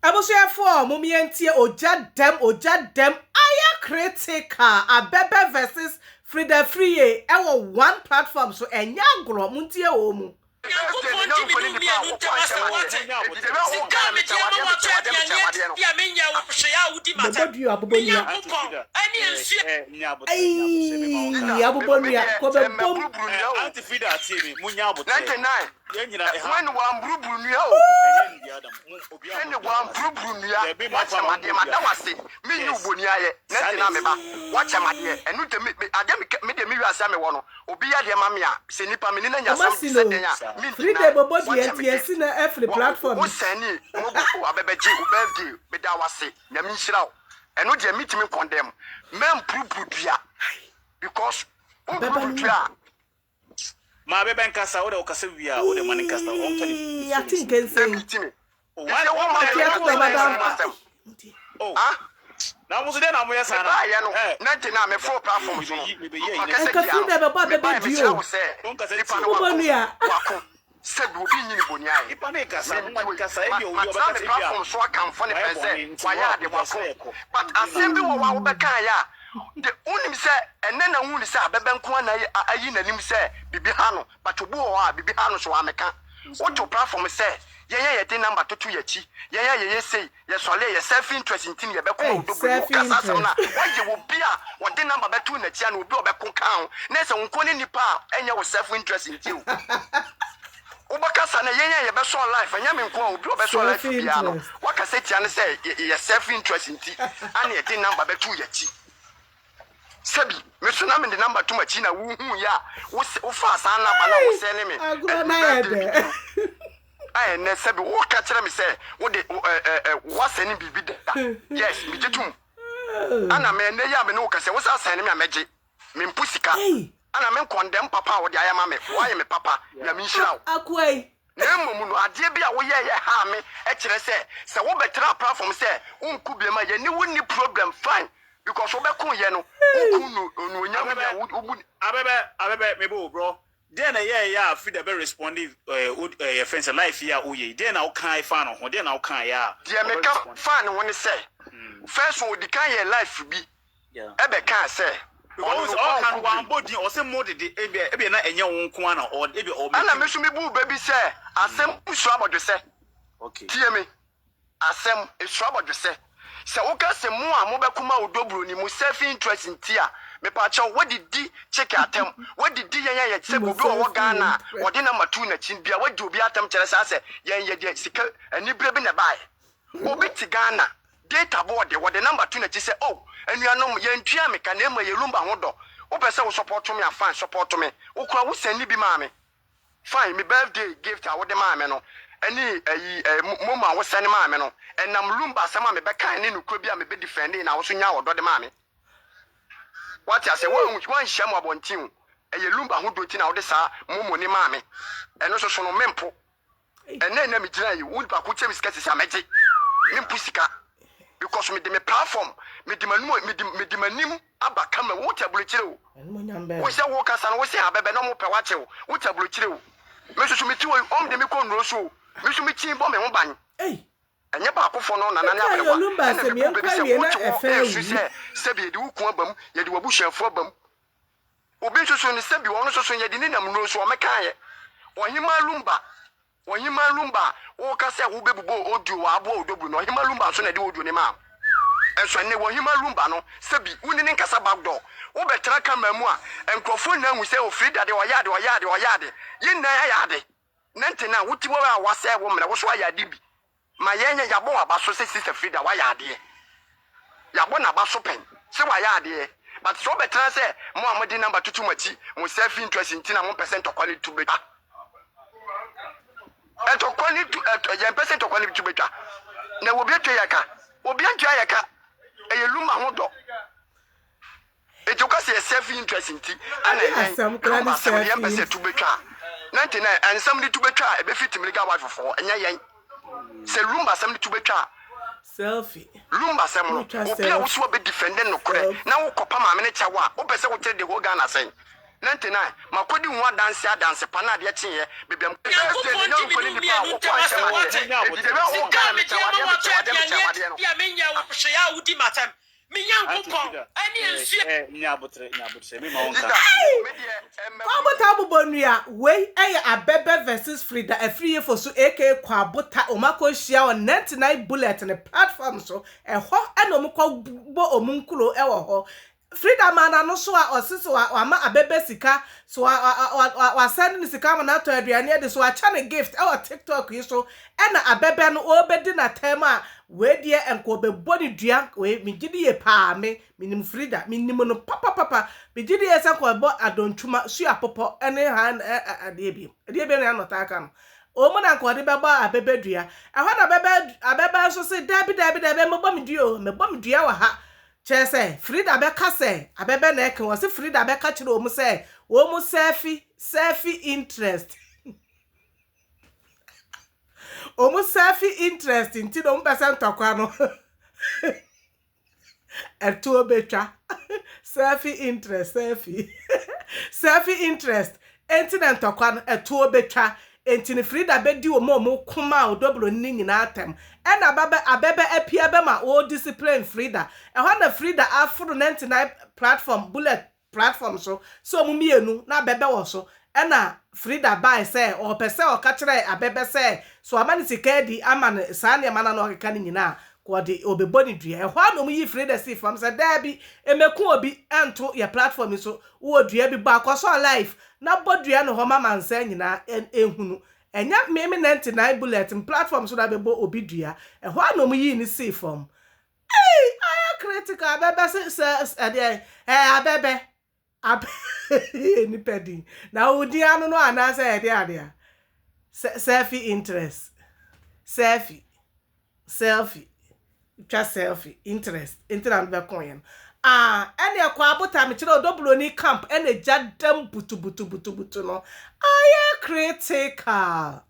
Abusuafo mumientie oja dem aya critical Abebe versus Freda Afriyie ewo one platform so enya agro muntie o mu when one brubru nua o ene one brubru nua wacha made mada wase me nyu boni aye na tina me ba wacha made enu de me de me wiase me wo no obi ya de ma me a se nipa me ni na nya sam se de nya me Freda bobo de enti na every platform wo sani mo bo Abebe ji u birthday me da wase na me nhira enu de me timi condemn men brubru dua because brubru dua ma Abebe nkasa wo de okasa wia wo de man nkasa wo ntoni I think can say oh ah na mo so de na mo yesa na ya no na tina me full platform so Freda bebo Abebe dio bonua wako said obi nyini bonia e ipa na nkasa mo nkasa e bi obi obekasa bia platform so aka mfo ne pense waya de wako but asembi wo wa wo beka ya de unim se ene na hu ni se Abebe nko na ayi nanim se bibi ha no but obu wo ha bibi ha no so ameka wo to platform se ye de number to yachi ye say ye sole ye self interest in tin ye be ko odobu kasa sam na waje wo bia wo de number be to na chia na obi obeko kan na se nko ni nipa enye wo self interest in tin Ubakasa na ye be so life anya me nko obi obe so life bia no wakase tia ne say ye self interest in tin ana ye de number be to yachi Sebi, me so na me de number to machi na wu hu ya wo fa san na ba na wo se ne me agro na ye de I ne sebi wo ka kire me say wo de wase ni bibi da yes me jetum ana me ne ya me no ka say wo sa san ne me ameje me mpusika ana me condemn papa wo de ayama me wo aye me papa na me nhira akwai na mmom no ade bia wo ye ha me e kire say wo betra platform say unku bia ma ye ni woni problem fine because we be kun ye no no nya me Abebe me bo bro then ya Freda be responding offense life ya oye then na o kan fan ho then na o kan ya dia me ka fan woni say first one di kan ye life bi e be kan say all kan one body o say mod de e na enye won ko na o e be o me ana me so me bu baby say asem usu abodwe say okay tie me asem esu abodwe say se wo ka se mu a mo be kuma odobro ni mu self interest ntia me pa cha wo didi check atem wo didi ye se bobi wo Ghana wo de number 2 na chin bia wo di obi atem kere sa se ye de sika ani bre bi na bai obi ti Ghana data board wo de number 2 na chi se oh anuanom ye ntua me ka na ma ye lumba ho do wo pese wo support me afan support me wo kura wo sani bi ma me fine me birthday gift a wo de ma me no ani moma wo sani ma me no enam lumba sama me be kan ni nukro bia me be defend na wo so nya wo do de ma me what I say one sham abontin eye lumba ho do ti na wo de sa momo ni ma me eno so no mempo ene na me gina yi wo ba ko che miska se sameje mempo sika because me de me platform me de manim aba kama wo tablo kire wo wo se wo kasa no wo se Abebe no mo pe wa che wo tablo kire wo me so me ti wo de me ko nro so me so me ti bo me ho ban enye ba akofo no na na Abebe wa lumba se me kwawie na efe se bi de wuku abam ye de wabuhafo abam obi so ni se bi wo no so ye de ni nam nro so o me kan ye ohima lumba wo ka se wo bebubo odu wa abo odobu no ohima lumba so na de odu ni ma enso ne wo ohima lumba no se bi woni ni nkasa backdoor wo betra kama mu a enkrofo na hu se o Freda de oyade yin na ayade nante na wuti wo a wase wo mra wo so ayade bi ma yenye yabo abaso se sister Freda wa yade yabo na abaso pen se wa yade but so betra se mo amodi number tutu machi mo self interest ntina mo percent quality to be eto quality to yen percent quality to be na wo bi atwa yaka eye luma ho do ejoka se self interest nti ana asam kra ni self interest to be 99 and somebody to be try e be fit me ga wa fofo enya yen se lumba somebody to be try selfie lumba sem no obi a wo so be defending no kore na wo kopa ma me ne chawa wo pese wo tire de ho Ghana sen 99 makodi hu dance pa na de chenye bebiam na wudi matem me nyankopon ani ensu nyabotre me ma wonka Kwaabotah bubonua we eye Abebe versus Freda Afriyie Fosu aka Kwaabotah omako hia on 99 bullet ne platform so eho ena omko bo omunkulo ewo ho Freda mana no so a osisi wa ma Abebe sika so wa send ni sika na to aduane de so a cha ne gift e o TikTok yi so ena Abebe no obedi na time a we die enko be body dua we migidi ye pa me minim Freda minim no papa migidi ye se ko bo adontuma su apopo ene han ade bi na no ta kan o mo na ko de be ba Abebe dua ehwa na Abebe so se dabi me bo me dua wa ha Chese Freda beka se Abebe na eke wo se Freda beka chire o mu se wo mu selfie interest o mu selfie interest nti no mpese ntokwa no eto betwa selfie interest selfie interest enti na ntokwa no eto betwa enti ni Freda be di o mo kuma o doblo ni nyina atem ena Abebe apia be ma o discipline Freda ehwa na Freda afro 99 platform bullet platform so mu mienu na Abebe wo so ena Freda buy say o pese o ka kire Abebe say so amani sika di amane sa ne mana no keka ni nyina ko de obeboni dua ehwa no mu yi Freda si fam say dabi emeku obi ento ye platform so wo dua bi ba ko so life na bodua no ho mama nsa nyina ehunu enya meme 99 bullet platform so da bebo obi dua ehwa no mu yi ni si fam aya critical Abebe say Abebe ni pedi na udi anu no ana say ade selfie interest selfie interest internet be koyen ene Kwaabotah me kire odoblo ni camp ene jadam butu no aya critical